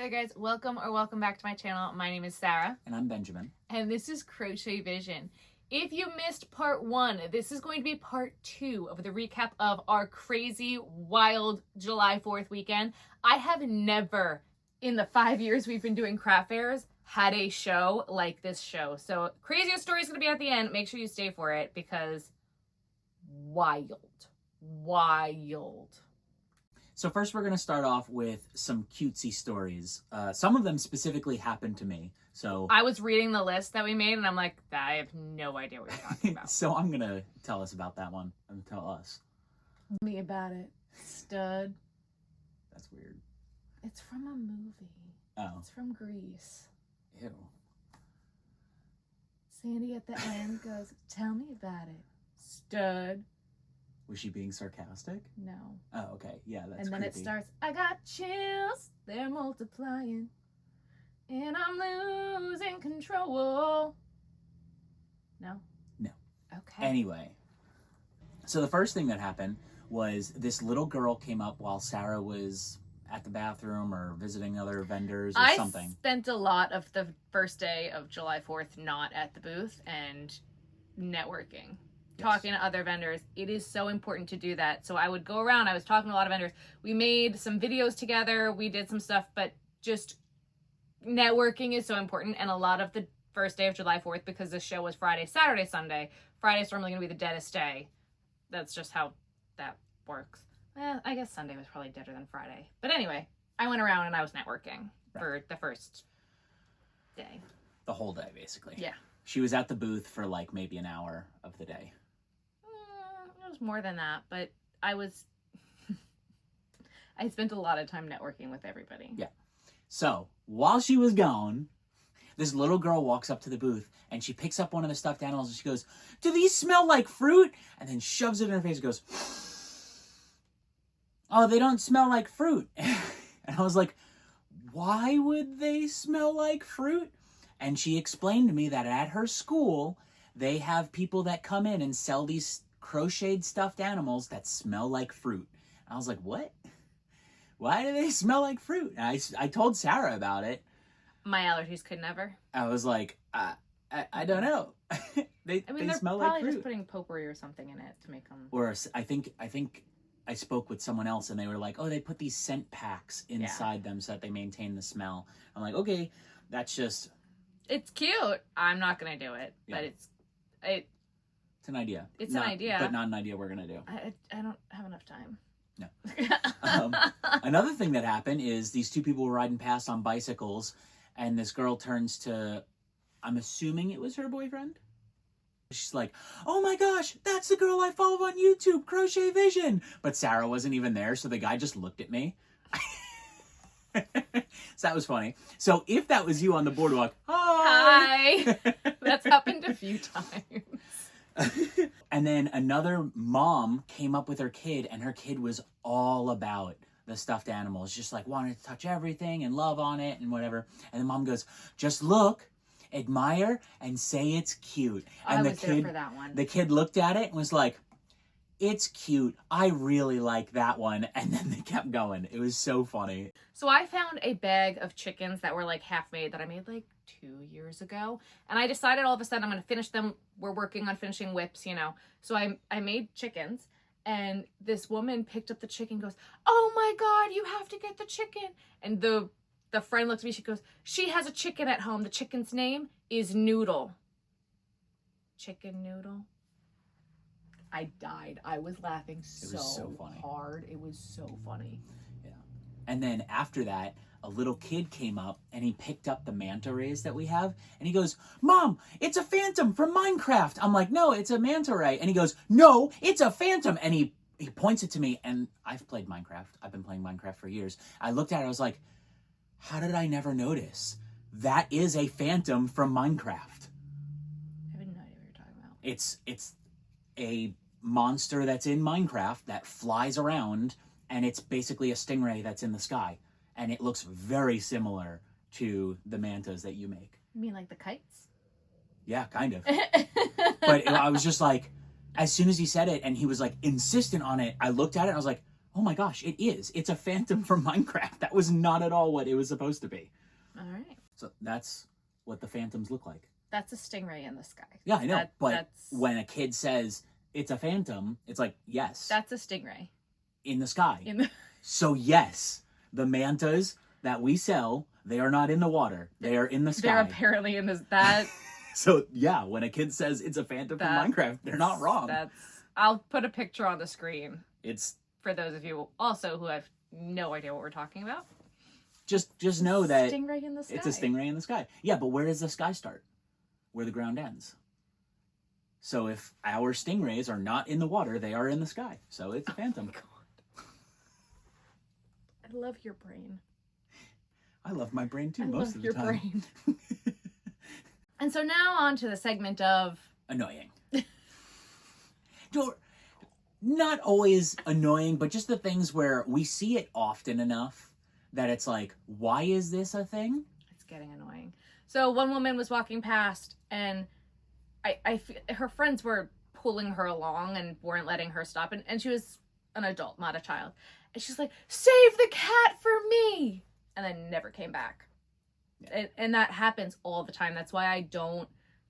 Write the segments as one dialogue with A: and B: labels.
A: there guys, welcome back to my channel. My name is Sarah.
B: And I'm Benjamin.
A: And this is Crochet Vision. If you missed part 1, this is going to be part 2 of the recap of our crazy, wild July 4th weekend. I have never, in the 5 years we've been doing craft fairs, had a show like this show. So craziest story is going to be at the end. Make sure you stay for it because wild.
B: So first we're going to start off with some cutesy stories. Some of them specifically happened to me. So
A: I was reading the list that we made and I'm like, I have no idea what you're talking about.
B: So I'm going to tell us about that one. And tell us.
A: Tell me about it, stud.
B: That's weird.
A: It's from a movie.
B: Oh.
A: It's from Greece.
B: Ew.
A: Sandy at the end goes, tell me about it, stud.
B: Was she being sarcastic?
A: No.
B: Oh, okay. Yeah, that's
A: And then
B: creepy.
A: it starts, I got chills, they're multiplying, and I'm losing control. No?
B: No.
A: Okay.
B: Anyway. So the first thing that happened was this little girl came up while Sarah was at the bathroom or visiting other vendors or something.
A: I spent a lot of the first day of July 4th not at the booth and networking. Talking to other vendors. It is so important to do that. So I would go around, I was talking to a lot of vendors. We made some videos together, we did some stuff, but just networking is so important. And a lot of the first day of July 4th, because the show was Friday, Saturday, Sunday, Friday's normally going to be the deadest day. That's just how that works. I guess Sunday was probably deader than Friday. But anyway, I went around and I was networking for the first day.
B: The whole day, basically.
A: Yeah.
B: She was at the booth for like maybe an hour of the day.
A: It was more than that, but I spent a lot of time networking with everybody.
B: Yeah. So, while she was gone, this little girl walks up to the booth and she picks up one of the stuffed animals and she goes, "Do these smell like fruit?" And then shoves it in her face and goes, "Oh, they don't smell like fruit." And I was like, "Why would they smell like fruit?" And she explained to me that at her school, they have people that come in and sell these crocheted stuffed animals that smell like fruit. And I was like, what? Why do they smell like fruit? And I told Sarah about it.
A: My allergies could never.
B: I was like, I don't know. they
A: they're
B: smell
A: probably
B: like fruit.
A: just putting potpourri or something in it to make them.
B: Or I think I spoke with someone else and they were like, oh, they put these scent packs inside them so that they maintain the smell. I'm like, okay, that's just...
A: It's cute. I'm not going to do it, but it's
B: an idea.
A: It's an idea.
B: But not an idea we're going to do.
A: I don't have enough time.
B: No. Another thing that happened is these two people were riding past on bicycles and this girl turns to, I'm assuming it was her boyfriend. She's like, "Oh my gosh, that's the girl I follow on YouTube, Crochet Vision." But Sarah wasn't even there, so the guy just looked at me. So that was funny. So if that was you on the boardwalk, hi!
A: That's happened a few times.
B: And then another mom came up with her kid, and her kid was all about the stuffed animals, just like wanted to touch everything and love on it and whatever. And the mom goes, "Just look, admire, and say it's cute." And
A: I was there for that one.
B: The kid looked at it and was like, "It's cute. I really like that one." And then they kept going. It was so funny.
A: So I found a bag of chickens that were like half made that I made like 2 years ago. And I decided all of a sudden I'm going to finish them. We're working on finishing whips, you know. So I made chickens. And this woman picked up the chicken and goes, "Oh my God, you have to get the chicken." And the friend looks at me. She goes, "She has a chicken at home. The chicken's name is Noodle." Chicken Noodle. I died. I was laughing so
B: funny.
A: hard. It was so funny.
B: Yeah. And then after that, a little kid came up and he picked up the manta rays that we have. And he goes, "Mom, it's a phantom from Minecraft." I'm like, "No, it's a manta ray." And he goes, "No, it's a phantom." And he points it to me. And I've played Minecraft. I've been playing Minecraft for years. I looked at it. I was like, how did I never notice? That is a phantom from Minecraft.
A: I have no idea what you're talking about.
B: It's a monster that's in Minecraft that flies around, and it's basically a stingray that's in the sky, and it looks very similar to the mantas that you make.
A: You mean like the kites?
B: Yeah, kind of. But I was just like, as soon as he said it and he was like insistent on it, I looked at it and I was like, oh my gosh, it is. It's a phantom from Minecraft. That was not at all what it was supposed to be.
A: All right.
B: So that's what the phantoms look like.
A: That's a stingray in the sky.
B: Yeah, I know. But
A: that's...
B: when a kid says it's a phantom, it's like, yes.
A: That's a stingray.
B: In the sky.
A: In the...
B: So yes, the mantas that we sell, they are not in the water. They are in the sky.
A: They're apparently in this... That...
B: So yeah, when a kid says it's a phantom from Minecraft, they're not wrong.
A: I'll put a picture on the screen.
B: It's...
A: For those of you also who have no idea what we're talking about.
B: Just know that
A: stingray in the sky.
B: It's a stingray in the sky. Yeah, but where does the sky start? Where the ground ends. So if our stingrays are not in the water, they are in the sky. So it's a phantom.
A: Oh God. I love your brain.
B: I love my brain too, most of the time. I love your brain.
A: And so now on to the segment of...
B: Annoying. Not always annoying, but just the things where we see it often enough that it's like, why is this a thing?
A: It's getting annoying. So one woman was walking past and her friends were pulling her along and weren't letting her stop. And she was an adult, not a child. And she's like, save the cat for me. And then never came back. Yeah. And that happens all the time. That's why I don't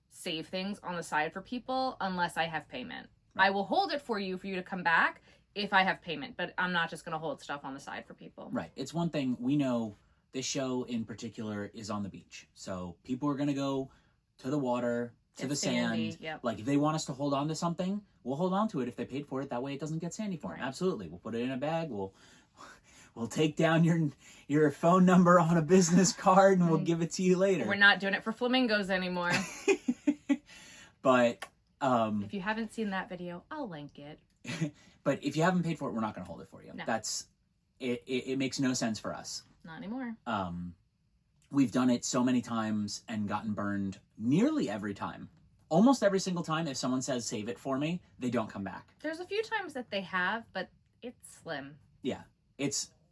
A: save things on the side for people unless I have payment. Right. I will hold it for you to come back if I have payment, but I'm not just going to hold stuff on the side for people.
B: Right. It's one thing we know this show in particular is on the beach. So people are going to go to the water, to the sand.
A: Yep.
B: Like if they want us to hold on to something, we'll hold on to it if they paid for it. That way it doesn't get sandy for them. Right. Absolutely. We'll put it in a bag. We'll take down your phone number on a business card and we'll give it to you later.
A: We're not doing it for flamingos anymore.
B: But
A: if you haven't seen that video, I'll link it.
B: But if you haven't paid for it, we're not going to hold it for you.
A: No.
B: That's it makes no sense for us.
A: Not anymore.
B: We've done it so many times and gotten burned nearly every time. Almost every single time if someone says save it for me, they don't come back.
A: There's a few times that they have, but it's slim.
B: Yeah.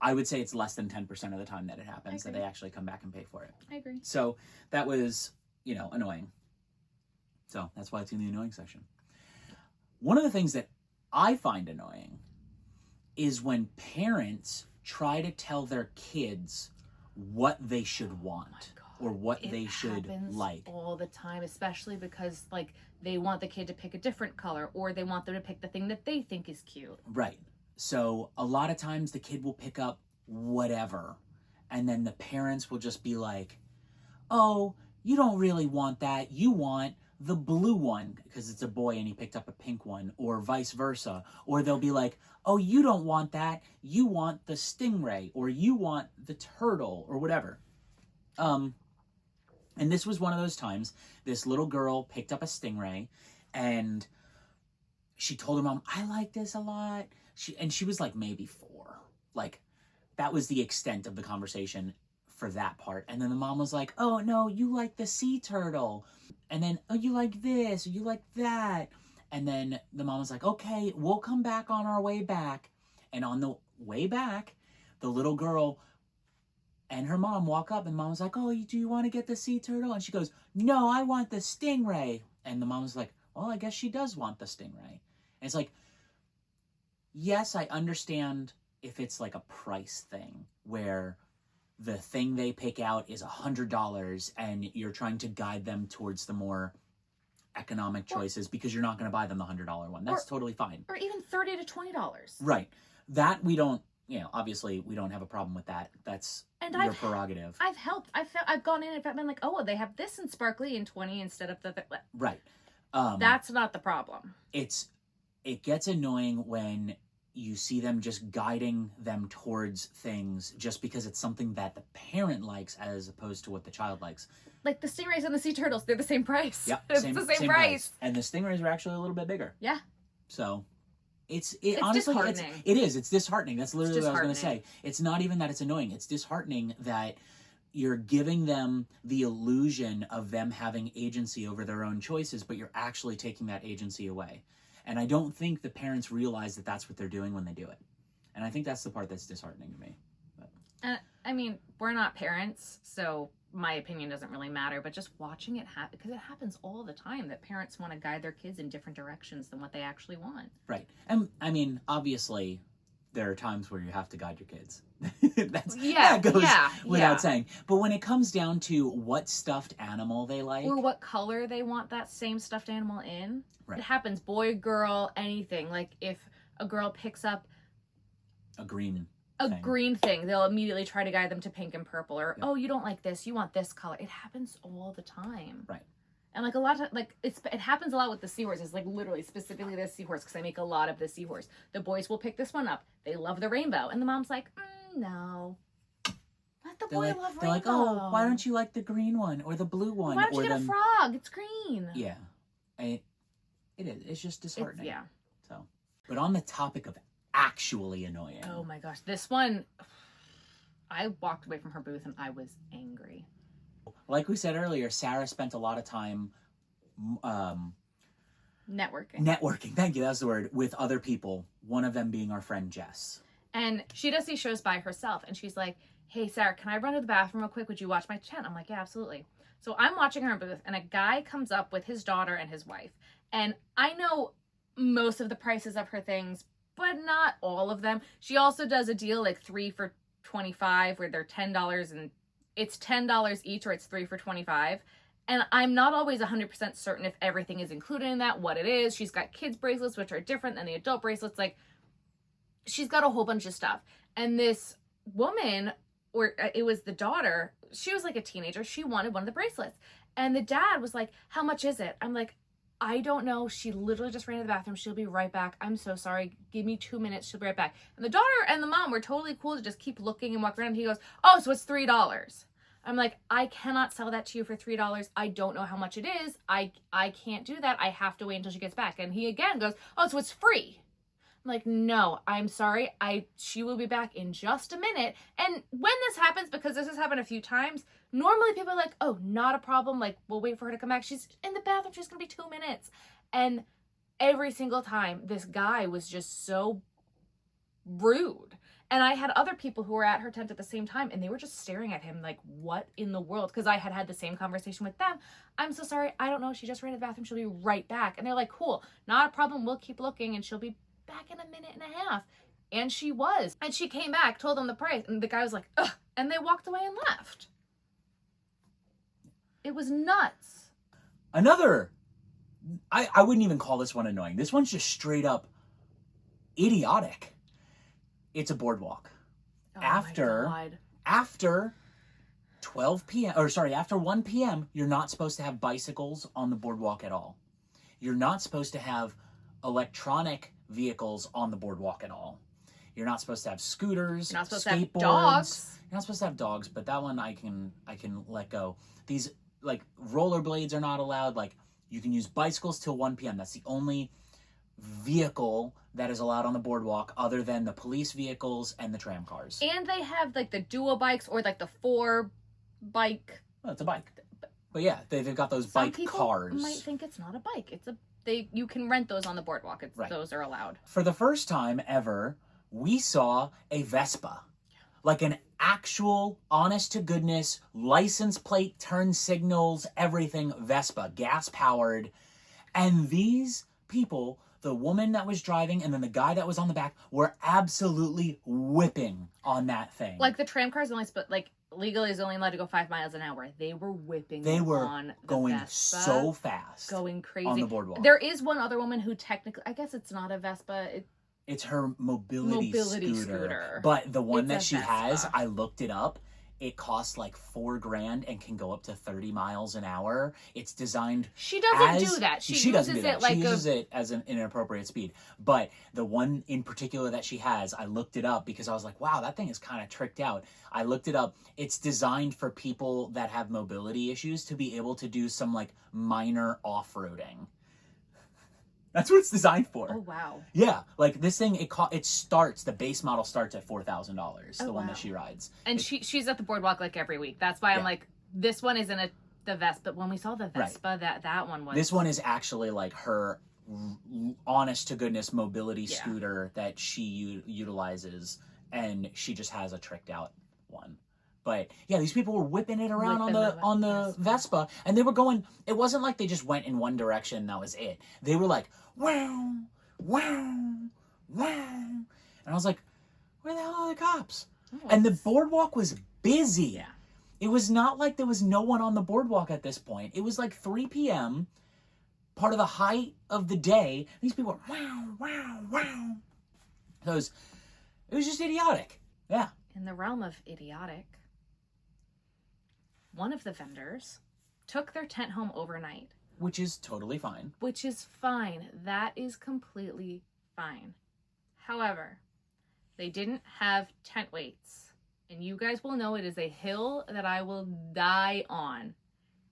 B: I would say it's less than 10% of the time that it happens that they actually come back and pay for it.
A: I agree.
B: So that was, annoying. So that's why it's in the annoying section. One of the things that I find annoying is when parents try to tell their kids what they should want or what they should like.
A: All the time, especially because they want the kid to pick a different color or they want them to pick the thing that they think is cute.
B: Right. So a lot of times the kid will pick up whatever and then the parents will just be like, oh, you don't really want that. You want the blue one because it's a boy and he picked up a pink one, or vice versa. Or they'll be like, oh, you don't want that. You want the stingray, or you want the turtle, or whatever. And this was one of those times. This little girl picked up a stingray and she told her mom, I like this a lot. She was like maybe 4. Like that was the extent of the conversation for that part. And then the mom was like, oh no, you like the sea turtle. And then, oh, you like this, or you like that. And then the mom was like, okay, we'll come back on our way back. And on the way back, the little girl and her mom walk up and mom was like, oh, do you want to get the sea turtle? And she goes, no, I want the stingray. And the mom was like, well, I guess she does want the stingray. And it's like, yes, I understand if it's like a price thing where the thing they pick out is $100 and you're trying to guide them towards the more economic choices because you're not going to buy them the $100 one. That's totally fine.
A: Or even $30 to $20.
B: Right. That we don't, obviously we don't have a problem with that. That's your prerogative.
A: I've helped. I've gone in and been like, oh, well, they have this in sparkly in 20 instead of the...
B: Right.
A: That's not the problem.
B: It gets annoying when you see them just guiding them towards things just because it's something that the parent likes as opposed to what the child likes.
A: Like the stingrays and the sea turtles, they're the same price.
B: Yeah,
A: it's the same price.
B: And the stingrays are actually a little bit bigger.
A: Yeah.
B: So it's honestly,
A: disheartening.
B: It's disheartening. That's literally what I was going to say. It's not even that it's annoying. It's disheartening that you're giving them the illusion of them having agency over their own choices, but you're actually taking that agency away. And I don't think the parents realize that that's what they're doing when they do it. And I think that's the part that's disheartening to me.
A: And I mean, we're not parents, so my opinion doesn't really matter. But just watching it happen, because it happens all the time that parents want to guide their kids in different directions than what they actually want.
B: Right. And I mean, obviously, there are times where you have to guide your kids.
A: That
B: goes
A: yeah,
B: without
A: yeah.
B: saying. But when it comes down to what stuffed animal they like,
A: Or what color they want that same stuffed animal in.
B: Right.
A: It happens, boy, girl, anything. Like if a girl picks up
B: a green
A: thing, they'll immediately try to guide them to pink and purple. Or,
B: Yeah.
A: oh, you don't like this, you want this color. It happens all the time.
B: Right.
A: And like a lot of, like, it happens a lot with the seahorses, like literally specifically the seahorse, because I make a lot of the seahorse. The boys will pick this one up. They love the rainbow. And the mom's like, no. Let the boy love rainbow.
B: They're like, oh, why don't you like the green one or the blue one?
A: Why don't you get a frog? It's green.
B: Yeah. It is. It's just disheartening.
A: Yeah.
B: So, but on the topic of actually annoying.
A: Oh my gosh. This one, I walked away from her booth and I was angry.
B: Like we said earlier, Sarah spent a lot of time
A: Networking.
B: Thank you. That's the word. With other people. One of them being our friend Jess.
A: And she does these shows by herself. And she's like, hey, Sarah, can I run to the bathroom real quick? Would you watch my tent? I'm like, yeah, absolutely. So I'm watching her booth and a guy comes up with his daughter and his wife. And I know most of the prices of her things, but not all of them. She also does a deal like 3 for $25 where they're $10 and it's $10 each or it's 3 for $25. And I'm not always 100% certain if everything is included in that, what it is. She's got kids bracelets, which are different than the adult bracelets. Like, she's got a whole bunch of stuff. And this woman, or it was the daughter, she was like a teenager. She wanted one of the bracelets. And the dad was like, how much is it? I'm like, I don't know. She literally just ran to the bathroom. She'll be right back. I'm so sorry. Give me 2 minutes. She'll be right back. And the daughter and the mom were totally cool to just keep looking and walk around. And he goes, oh, so it's $3. I'm like, I cannot sell that to you for $3. I don't know how much it is. I can't do that. I have to wait until she gets back. And he again goes, oh, so it's free. I'm like, no, I'm sorry. She will be back in just a minute. And when this happens, because this has happened a few times, normally people are like, oh, not a problem. Like, we'll wait for her to come back. She's in the bathroom. She's going to be 2 minutes. And every single time, this guy was just so rude. And I had other people who were at her tent at the same time, and they were just staring at him like, what in the world? Because I had the same conversation with them. I'm so sorry. I don't know. She just ran to the bathroom. She'll be right back. And they're like, cool. Not a problem. We'll keep looking, and she'll be back in a minute and a half. And she was. And she came back, told them the price, and the guy was like, ugh. And they walked away and left. It was nuts.
B: Another, I wouldn't even call this one annoying. This one's just straight up idiotic. It's a boardwalk.
A: Oh
B: After 12 p.m. or sorry, after 1 p.m., you're not supposed to have bicycles on the boardwalk at all. You're not supposed to have electronic vehicles on the boardwalk at all. You're not supposed to have scooters,
A: You're not supposed
B: skateboards.
A: to have dogs.
B: You're not supposed to have dogs, but that one I can let go. These like rollerblades are not allowed. Like you can use bicycles till 1 p.m. That's the only vehicle that is allowed on the boardwalk other than the police vehicles and the tram cars.
A: And they have like the dual bikes or like the 4 bike.
B: Well, it's a bike. But yeah, they've got those
A: Some
B: bike
A: people
B: cars.
A: might think it's not a bike. You can rent those on the boardwalk.
B: Right.
A: Those are allowed.
B: For the first time ever, we saw a Vespa. Like an actual, honest to goodness, license plate, turn signals, everything Vespa, gas powered. And these people, the woman that was driving and then the guy that was on the back, were absolutely whipping on that thing.
A: Like the tram cars legally is only allowed to go 5 miles an hour. They were whipping.
B: They were
A: on the
B: going
A: Vespa,
B: so fast,
A: going crazy
B: on the boardwalk.
A: There is one other woman who technically, I guess it's not a Vespa.
B: It's her mobility scooter. But the one that she has, I looked it up. It costs like $4,000 and can go up to 30 miles an hour. It's designed.
A: She doesn't do that. She
B: doesn't do
A: uses
B: that.
A: it
B: She uses it as an inappropriate speed. But the one in particular that she has, I looked it up because I was like, wow, that thing is kind of tricked out. I looked it up. It's designed for people that have mobility issues to be able to do some like minor off-roading. That's what it's designed for.
A: Oh, wow.
B: Yeah, like this thing, the base model starts at $4,000, the one that she rides.
A: And she's at the boardwalk like every week. That's why I'm like, this one isn't the Vespa. But when we saw the Vespa, that one was.
B: This one is actually like her honest to goodness mobility scooter that she utilizes, and she just has a tricked out one. But yeah, these people were whipping it around on the Vespa, and they were going. It wasn't like they just went in one direction and that was it. They were like, wow, wow, wow, and I was like, Where the hell are the cops?
A: Oh,
B: And the boardwalk was busy.
A: Yeah.
B: It was not like there was no one on the boardwalk at this point. It was like 3 p.m., part of the height of the day. These people were wow, wow, wow. So it was just idiotic. Yeah.
A: In the realm of idiotic, one of the vendors took their tent home overnight.
B: Which is totally fine.
A: Which is fine. That is completely fine. However, they didn't have tent weights. And you guys will know it is a hill that I will die on.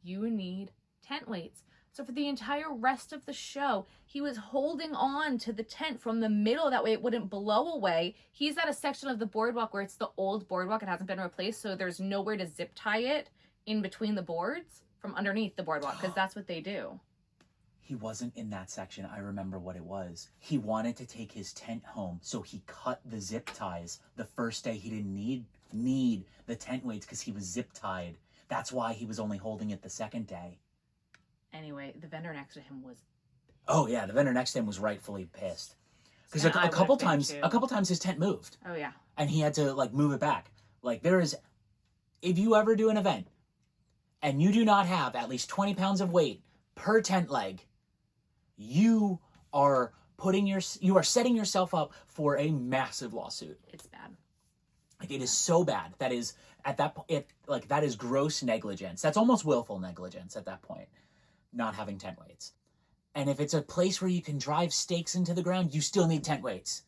A: You need tent weights. So for the entire rest of the show, he was holding on to the tent from the middle. That way it wouldn't blow away. He's at a section of the boardwalk where it's the old boardwalk. It hasn't been replaced. So there's nowhere to zip tie it in between the boards from underneath the boardwalk, because that's what they do.
B: He wasn't in that section. I remember what it was. He wanted to take his tent home, so he cut the zip ties. The first day he didn't need the tent weights because he was zip tied. That's why he was only holding it the second day.
A: Anyway, the vendor next to him was...
B: Oh yeah, the vendor next to him was rightfully pissed. Because
A: And I
B: a couple
A: would've been
B: times,
A: too.
B: a couple times his tent moved.
A: Oh yeah.
B: And he had to like move it back. Like there is, if you ever do an event and you do not have at least 20 pounds of weight per tent leg, you are setting yourself up for a massive lawsuit.
A: It's bad.
B: Like it is so bad. That is at that point, that is gross negligence. That's almost willful negligence at that point. Not having tent weights. And if it's a place where you can drive stakes into the ground, you still need tent weights.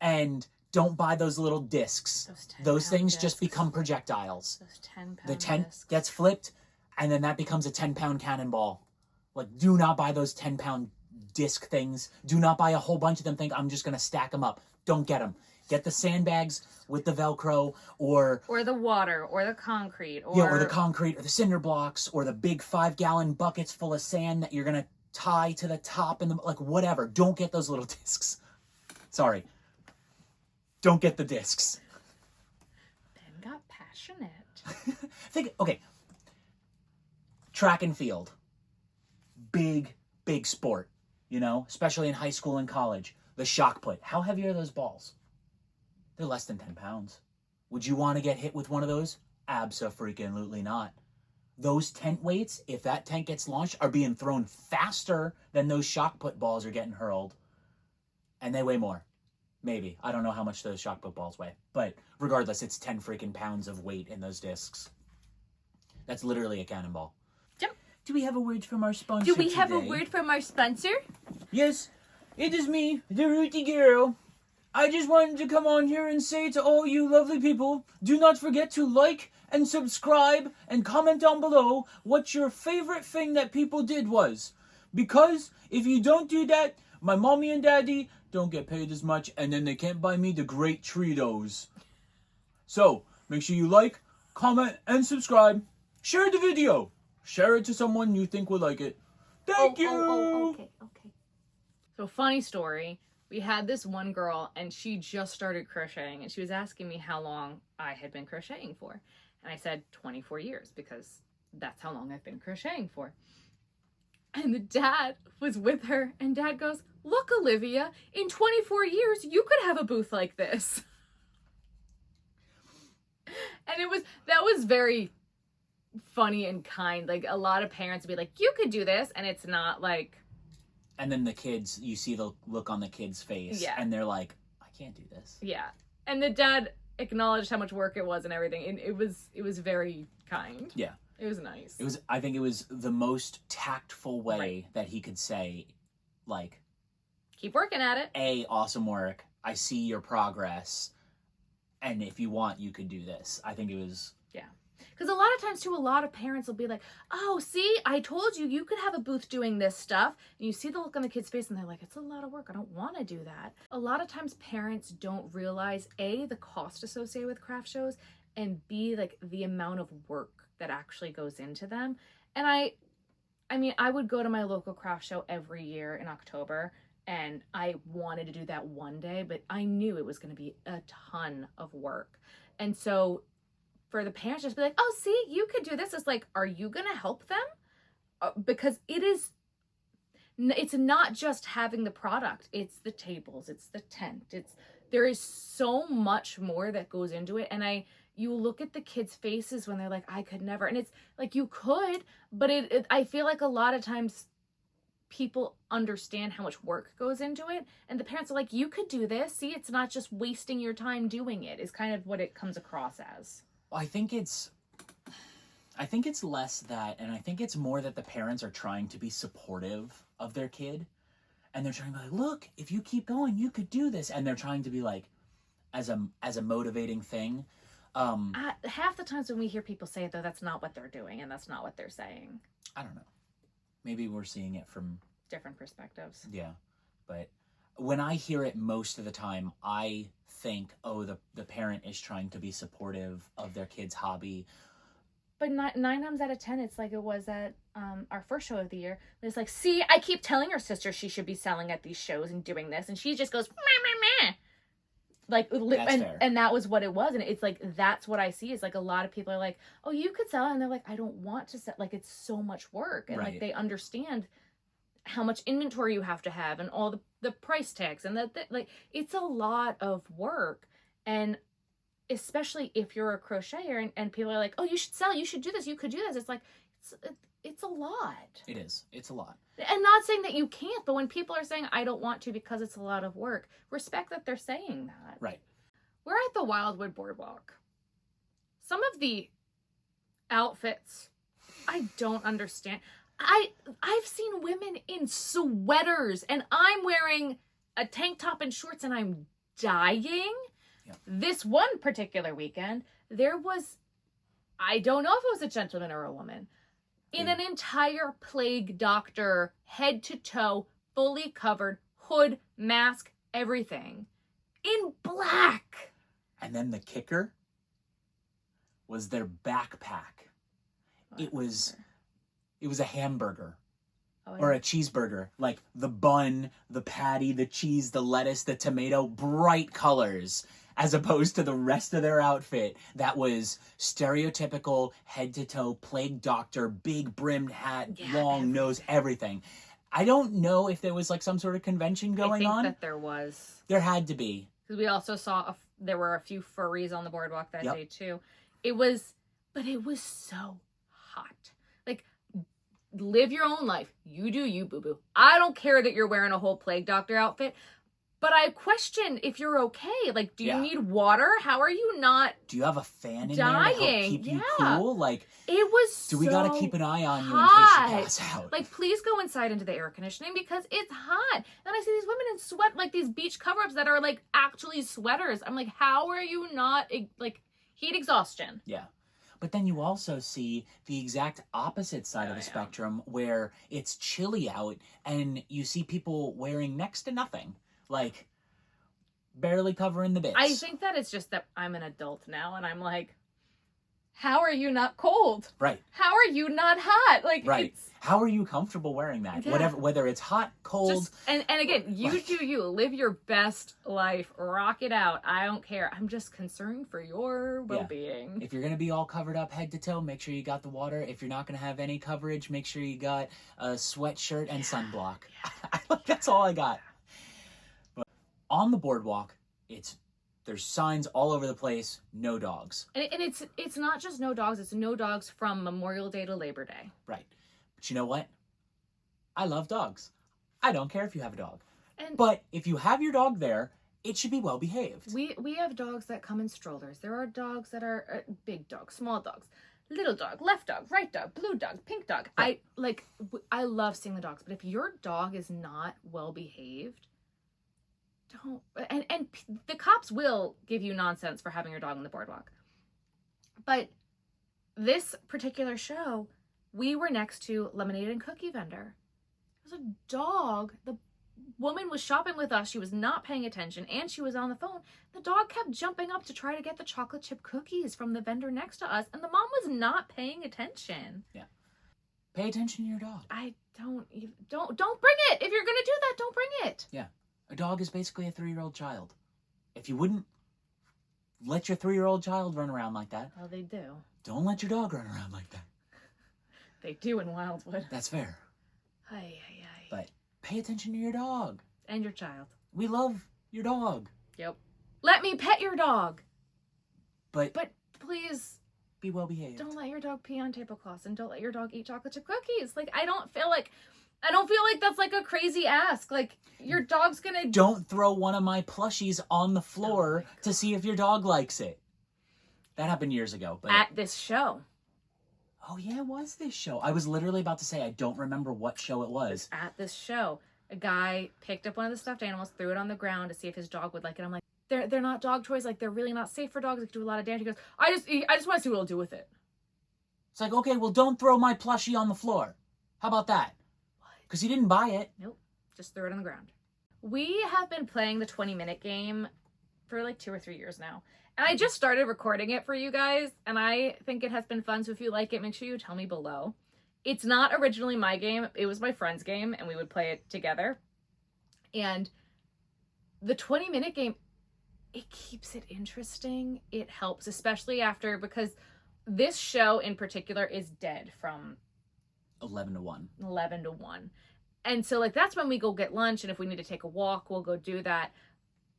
B: And don't buy those little discs. Those things just become projectiles.
A: Those 10-pound
B: The tent
A: discs.
B: gets flipped, and then that becomes a 10-pound cannonball. Like, do not buy those 10-pound disc things. Do not buy a whole bunch of them. Think I'm just going to stack them up. Don't get them. Get the sandbags with the Velcro, or
A: the water, or the concrete,
B: or the concrete, or the cinder blocks, or the big 5-gallon buckets full of sand that you're going to tie to the top, and like whatever. Don't get those little discs. Sorry. Don't get the discs.
A: Ben got passionate.
B: Think, okay. Track and field. Big sport, you know, especially in high school and college. The shock put. How heavy are those balls? They're less than 10 pounds. Would you want to get hit with one of those? Abso-freaking-lutely not. Those tent weights, if that tent gets launched, are being thrown faster than those shock put balls are getting hurled. And they weigh more. Maybe. I don't know how much those shock put balls weigh. But regardless, it's 10 freaking pounds of weight in those discs. That's literally a cannonball.
A: Yep.
B: Do we have a word from our sponsor
A: Do we have a
B: today?
A: word from our sponsor?
B: Yes, it is me, the Rooty Girl. I just wanted to come on here and say to all you lovely people, do not forget to like and subscribe and comment down below what your favorite thing that people did was. Because if you don't do that, my mommy and daddy don't get paid as much, and then they can't buy me the great Treatos. So, make sure you like, comment, and subscribe. Share the video. Share it to someone you think will like it. Thank you!
A: Okay. So, funny story. We had this one girl, and she just started crocheting, and she was asking me how long I had been crocheting for. And I said 24 years, because that's how long I've been crocheting for. And the dad was with her, and dad goes, "Look, Olivia, in 24 years, you could have a booth like this." And that was very funny and kind. Like, a lot of parents would be like, "You could do this," and it's not like...
B: And then the kids, you see the look on the kid's face,
A: Yeah.
B: and they're like, I can't do this.
A: Yeah. And the dad acknowledged how much work it was and everything, and it was very kind.
B: Yeah.
A: It was nice.
B: I think it was the most tactful way that he could say, like,
A: Keep working at it.
B: A, awesome work. I see your progress. And if you want, you could do this. I think it was...
A: Yeah. Because a lot of times, too, a lot of parents will be like, "Oh, see, I told you, you could have a booth doing this stuff." And you see the look on the kid's face, and they're like, "It's a lot of work. I don't want to do that." A lot of times, parents don't realize, A, the cost associated with craft shows, and B, like, the amount of work that actually goes into them. And I mean, I would go to my local craft show every year in October, and I wanted to do that one day, but I knew it was going to be a ton of work. And so for the parents just be like, "Oh, see, you could do this." It's like, are you going to help them? Because it's not just having the product. It's the tables. It's the tent. there is so much more that goes into it. And you look at the kids' faces when they're like, I could never. And it's like, you could, but I feel like a lot of times people understand how much work goes into it. And the parents are like, you could do this. See, it's not just wasting your time doing it, is kind of what it comes across as.
B: Well, I think it's less that, and I think it's more that the parents are trying to be supportive of their kid. And they're trying to be like, look, if you keep going, you could do this. And they're trying to be like, as a motivating thing.
A: Half the times when we hear people say it, though, that's not what they're doing, and that's not what they're saying.
B: I don't know. Maybe we're seeing it from
A: different perspectives.
B: Yeah. But when I hear it most of the time, I think, oh, the parent is trying to be supportive of their kid's hobby.
A: But 9 times out of 10, it's like it was at our first show of the year. It's like, see, I keep telling her sister she should be selling at these shows and doing this, and she just goes, meh, meh, meh. Like, and that was what it was. And it's like, that's what I see, is like a lot of people are like, oh, you could sell it. And they're like, I don't want to sell. Like, it's so much work. And like, they understand how much inventory you have to have and all the price tags. And that like, it's a lot of work. And especially if you're a crocheter and people are like, oh, you should sell, you should do this, you could do this. It's like, it's a lot.
B: It is. It's a lot.
A: And not saying that you can't, but when people are saying, I don't want to because it's a lot of work, respect that they're saying that.
B: Right.
A: We're at the Wildwood Boardwalk. Some of the outfits, I don't understand. I've seen women in sweaters, and I'm wearing a tank top and shorts, and I'm dying.
B: Yep.
A: This one particular weekend, there was, I don't know if it was a gentleman or a woman, in an entire plague doctor, head to toe, fully covered, hood, mask, everything, in black.
B: And then the kicker was their backpack. It was a hamburger. Or a cheeseburger. Like the bun, the patty, the cheese, the lettuce, the tomato, bright colors, as opposed to the rest of their outfit that was stereotypical head-to-toe plague doctor, big brimmed hat, long nose, everything. I don't know if there was like some sort of convention going on.
A: I think that there was.
B: There had to be.
A: Because we also saw there were a few furries on the boardwalk that day too. It was so hot. Like, live your own life. You do you, boo-boo. I don't care that you're wearing a whole plague doctor outfit. But I question if you're okay. Like, do you need water? How are you not
B: Do you have a fan in
A: dying?
B: there to help keep you cool? Like,
A: it was
B: do we gotta keep an eye on you in
A: hot.
B: case you pass out?
A: Like, please go inside into the air conditioning because it's hot. And I see these women in sweat, like these beach cover-ups that are like actually sweaters. I'm like, how are you not, like, heat exhaustion?
B: Yeah. But then you also see the exact opposite side of the spectrum where it's chilly out and you see people wearing next to nothing. Like, barely covering the bits.
A: I think that it's just that I'm an adult now, and I'm like, how are you not cold?
B: Right.
A: How are you not hot? Like,
B: right. How are you comfortable wearing that?
A: Yeah.
B: Whether it's hot, cold.
A: And again, you do you. Live your best life. Rock it out. I don't care. I'm just concerned for your well-being.
B: If you're going to be all covered up head to toe, make sure you got the water. If you're not going to have any coverage, make sure you got a sweatshirt and sunblock. Yeah. That's all I got. On the boardwalk, there's signs all over the place, no dogs.
A: And it's not just no dogs, it's no dogs from Memorial Day to Labor Day.
B: Right. But you know what? I love dogs. I don't care if you have a dog. But if you have your dog there, it should be well behaved.
A: We have dogs that come in strollers. There are dogs that are big dogs, small dogs, little dog, left dog, right dog, blue dog, pink dog. Right. I love seeing the dogs, but if your dog is not well behaved, don't, and the cops will give you nonsense for having your dog on the boardwalk. But this particular show, we were next to lemonade and cookie vendor. There was a dog. The woman was shopping with us. She was not paying attention, and she was on the phone. The dog kept jumping up to try to get the chocolate chip cookies from the vendor next to us, and the mom was not paying attention.
B: Yeah. Pay attention to your dog.
A: Don't bring it. If you're gonna do that, don't bring it.
B: Yeah. A dog is basically a 3-year-old child. If you wouldn't let your 3-year-old child run around like that.
A: Oh, they do.
B: Don't let your dog run around like that.
A: They do in Wildwood.
B: That's fair.
A: Ay.
B: But pay attention to your dog.
A: And your child.
B: We love your dog.
A: Yep. let me pet your dog.
B: But
A: Please
B: be well behaved.
A: don't let your dog pee on tablecloths, and don't let your dog eat chocolate chip cookies. Like, I don't feel like that's like a crazy ask. Like, your dog's gonna...
B: Don't throw one of my plushies on the floor to see if your dog likes it. That happened years ago. But
A: At this show.
B: Oh yeah, it was this show. I was literally about to say I don't remember what show it was.
A: At this show, a guy picked up one of the stuffed animals, threw it on the ground to see if his dog would like it. I'm like, they're not dog toys. Like, they're really not safe for dogs. They do a lot of damage. He goes, I just want to see what it'll do with it.
B: It's like, okay, well, don't throw my plushie on the floor. How about that? Because he didn't buy it.
A: Nope. Just threw it on the ground. We have been playing the 20-minute game for like 2 or 3 years now. And I just started recording it for you guys, and I think it has been fun. So if you like it, make sure you tell me below. It's not originally my game. It was my friend's game, and we would play it together. And the 20-minute game, it keeps it interesting. It helps, especially because this show in particular is dead from
B: 11 to 1.
A: 11 to 1. And so, like, that's when we go get lunch, and if we need to take a walk, we'll go do that.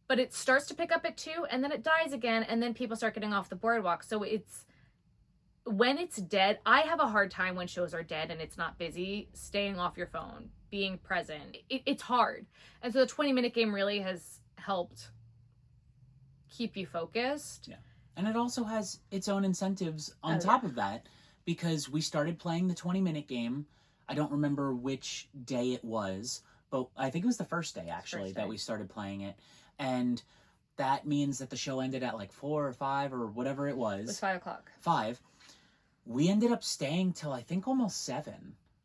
A: But it starts to pick up at 2, and then it dies again, and then people start getting off the boardwalk. So when it's dead, I have a hard time when shows are dead and it's not busy, staying off your phone, being present. It's hard. And so the 20-minute game really has helped keep you focused.
B: Yeah. And it also has its own incentives on top of that, because we started playing the 20-minute game. I don't remember which day it was, but I think it was the first day, actually, that we started playing it. And that means that the show ended at like 4 or 5 or whatever it was.
A: It was 5 o'clock.
B: 5. We ended up staying till I think almost 7.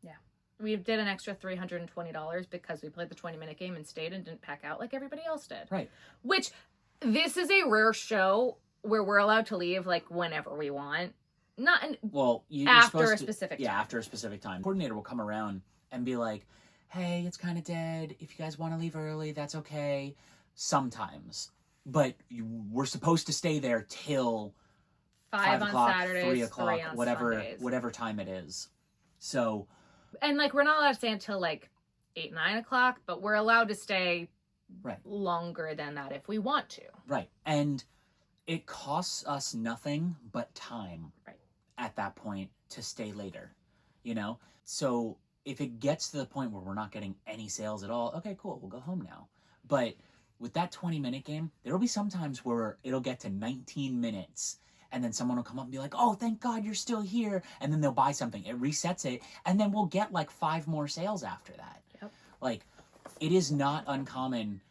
A: Yeah. We did an extra $320 because we played the 20-minute game and stayed and didn't pack out like everybody else did.
B: Right.
A: Which, this is a rare show where we're allowed to leave like whenever we want. After a specific time.
B: Yeah, after a specific time. The coordinator will come around and be like, hey, it's kind of dead. If you guys want to leave early, that's okay. Sometimes. But we're supposed to stay there till
A: 5
B: o'clock,
A: on Saturdays,
B: 3 o'clock,
A: 3 on Sundays.
B: whatever time it is. So.
A: And like, we're not allowed to stay until like 8, 9 o'clock, but we're allowed to stay longer than that if we want to.
B: Right. And it costs us nothing but time at that point to stay later, you know? So if it gets to the point where we're not getting any sales at all, okay, cool, we'll go home now. But with that 20-minute game, there'll be some times where it'll get to 19 minutes and then someone will come up and be like, oh, thank God you're still here. And then they'll buy something. It resets it. And then we'll get like 5 more sales after that.
A: Yep.
B: Like, it is not uncommon.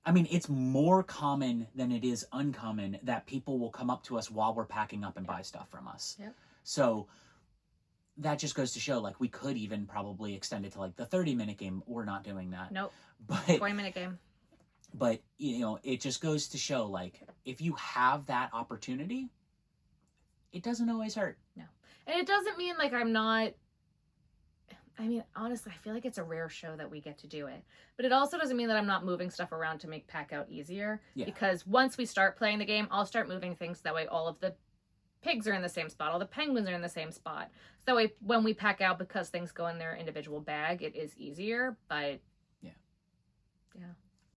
B: I mean, it's more common than it is uncommon that people will come up to us while we're packing up and buy stuff from us.
A: Yep.
B: So that just goes to show, like, we could even probably extend it to like the 30-minute game. We're not doing that.
A: Nope.
B: But
A: 20-minute game.
B: But, you know, it just goes to show, like, if you have that opportunity, it doesn't always hurt.
A: No. And it doesn't mean like honestly, I feel like it's a rare show that we get to do it. But it also doesn't mean that I'm not moving stuff around to make pack out easier. Yeah. Because once we start playing the game, I'll start moving things. That way all of the pigs are in the same spot. All the penguins are in the same spot. So that way when we pack out, because things go in their individual bag, it is easier. But yeah.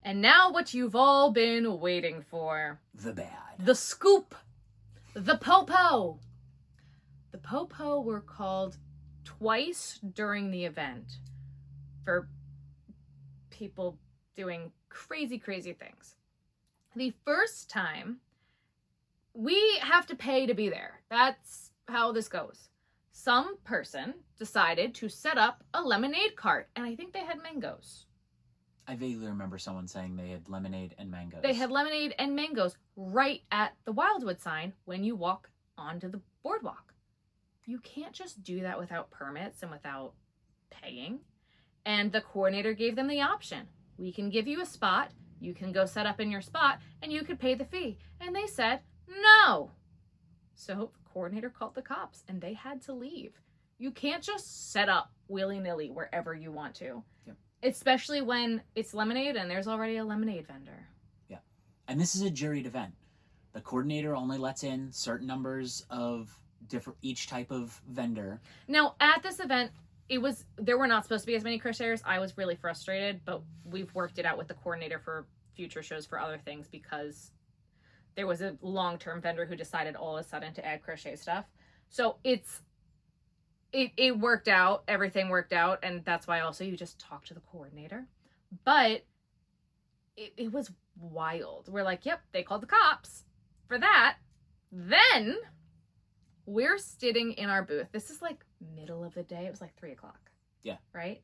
A: And now what you've all been waiting for.
B: The bad.
A: The scoop. The popo. The popo were called twice during the event for people doing crazy, crazy things. The first time, we have to pay to be there. That's how this goes. Some person decided to set up a lemonade cart, and I think they had mangoes.
B: I vaguely remember someone saying they had lemonade and mangoes.
A: They had lemonade and mangoes right at the Wildwood sign when you walk onto the boardwalk. You can't just do that without permits and without paying. And the coordinator gave them the option. We can give you a spot, you can go set up in your spot, and you could pay the fee. And they said, no. So the coordinator called the cops and they had to leave. You can't just set up willy-nilly wherever you want to.
B: Yep. Especially
A: when it's lemonade and there's already a lemonade vendor.
B: Yeah. And this is a juried event. The coordinator only lets in certain numbers of each type of vendor.
A: Now, at this event, there were not supposed to be as many crocheters. I was really frustrated, but we've worked it out with the coordinator for future shows for other things because there was a long-term vendor who decided all of a sudden to add crochet stuff. So it worked out. Everything worked out. And that's why also you just talk to the coordinator. But it was wild. We're like, yep, they called the cops for that. Then we're sitting in our booth. This is like middle of the day. It was like 3 o'clock.
B: Yeah.
A: Right?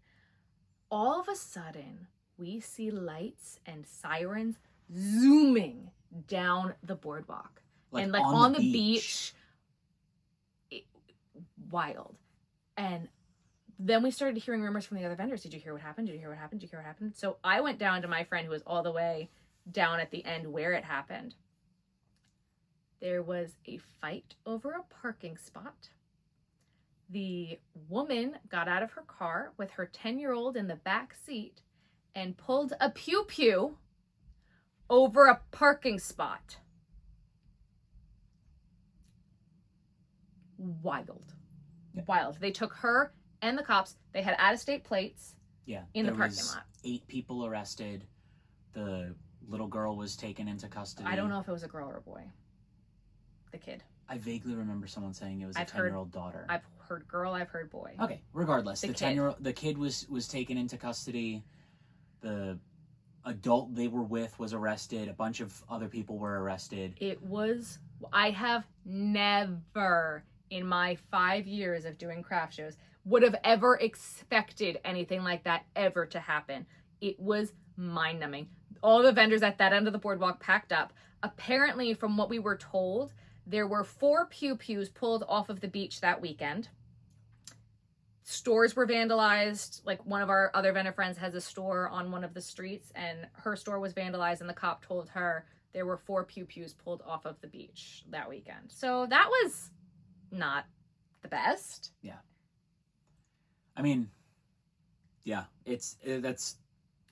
A: All of a sudden, we see lights and sirens zooming down the boardwalk. And like on the beach. Wild. And then we started hearing rumors from the other vendors. Did you hear what happened? Did you hear what happened? Did you hear what happened? So I went down to my friend who was all the way down at the end where it happened. There was a fight over a parking spot. The woman got out of her car with her 10-year-old in the back seat and pulled a pew-pew over a parking spot. Wild.
B: Yeah.
A: Wild. They took her and the cops. They had out-of-state plates.
B: Yeah.
A: In the parking lot.
B: 8 people arrested. The little girl was taken into custody.
A: I don't know if it was a girl or a boy. The kid.
B: I vaguely remember someone saying it was a 10-year-old daughter.
A: I've heard girl, I've heard boy.
B: Okay, regardless, the
A: kid.
B: 10-year-old, the kid was taken into custody. The adult they were with was arrested. A bunch of other people were arrested.
A: I have never in my 5 years of doing craft shows would have ever expected anything like that ever to happen. It was mind-numbing. All the vendors at that end of the boardwalk packed up. Apparently, from what we were told, there were 4 pew-pews pulled off of the beach that weekend. Stores were vandalized. Like, one of our other vendor friends has a store on one of the streets, and her store was vandalized, and the cop told her there were 4 pew-pews pulled off of the beach that weekend. So that was not the best.
B: Yeah. I mean, yeah, that's...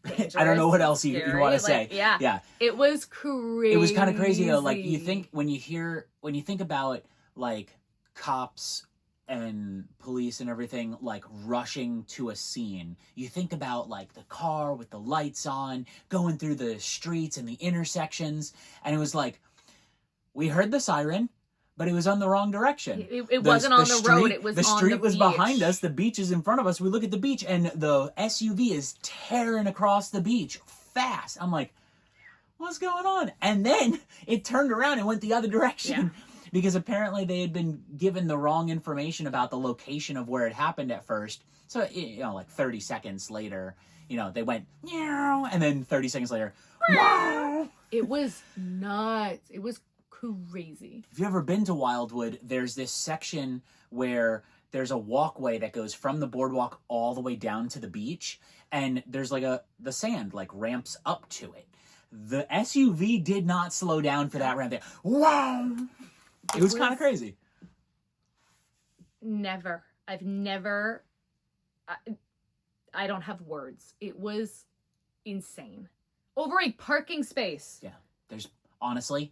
A: Dangerous,
B: I don't know what else you want to say.
A: Yeah.
B: Yeah.
A: It was crazy.
B: It was kind of crazy though. Like you think when you think about like cops and police and everything like rushing to a scene, you think about like the car with the lights on going through the streets and the intersections, and it was like we heard the siren, but it was on the wrong direction.
A: It wasn't on the road. It was on the
B: street was
A: beach.
B: behind us. The beach is in front of us. We look at the beach, and the SUV is tearing across the beach fast. I'm like, what's going on? And then it turned around and went the other direction because apparently they had been given the wrong information about the location of where it happened at first. So, like 30 seconds later, they went, meow, and then 30 seconds later, wow.
A: It was nuts. It was crazy.
B: If you've ever been to Wildwood, there's this section where there's a walkway that goes from the boardwalk all the way down to the beach, and there's like the sand like ramps up to it. The SUV did not slow down for that ramp there. Wow! It was kind of crazy.
A: Never. I've never... I don't have words. It was insane. Over a parking space.
B: Yeah. There's, honestly...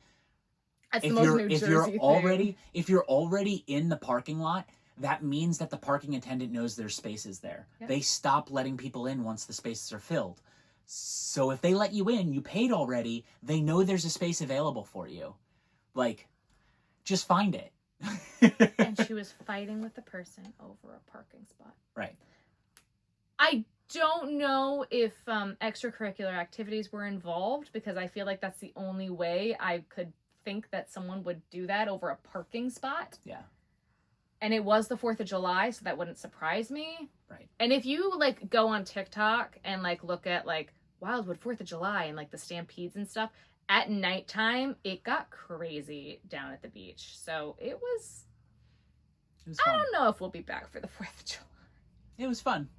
A: That's the most New Jersey thing.
B: If you're already in the parking lot, that means that the parking attendant knows there's spaces there. Yep. They stop letting people in once the spaces are filled. So if they let you in, you paid already, they know there's a space available for you. Like, just find it.
A: And she was fighting with the person over a parking spot.
B: Right.
A: I don't know if extracurricular activities were involved, because I feel like that's the only way I could think that someone would do that over a parking spot.
B: Yeah.
A: And it was the 4th of July, so that wouldn't surprise me.
B: Right.
A: And if you like go on TikTok and like look at like Wildwood 4th of July and like the stampedes and stuff, at nighttime it got crazy down at the beach. So it was I don't know if we'll be back for the 4th of July.
B: It was fun.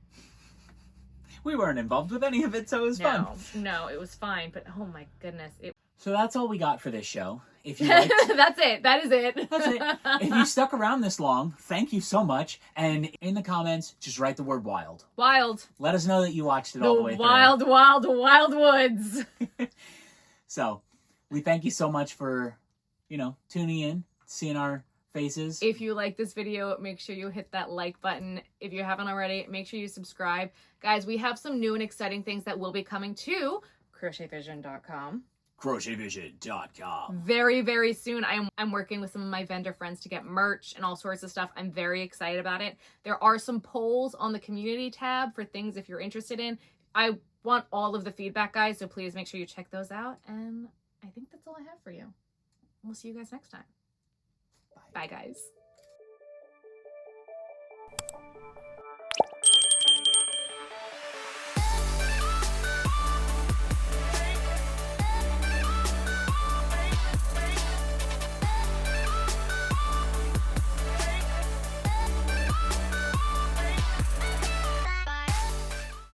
B: We weren't involved with any of it, so it was fun.
A: No, it was fine, but oh my goodness.
B: So that's all we got for this show. If you liked,
A: That's it. That is it.
B: That's it. If you stuck around this long, thank you so much. And in the comments, just write the word wild.
A: Wild.
B: Let us know that you watched it all the way through.
A: Wild woods.
B: So, we thank you so much for, tuning in, seeing our faces.
A: If you like this video, make sure you hit that like button. If you haven't already, make sure you subscribe. Guys, we have some new and exciting things that will be coming to crochetvision.com.
B: crochetvision.com.
A: Very, very soon. I'm working with some of my vendor friends to get merch and all sorts of stuff. I'm very excited about it. There are some polls on the community tab for things if you're interested in. I want all of the feedback, guys, so please make sure you check those out. And I think that's all I have for you. We'll see you guys next time. Bye guys.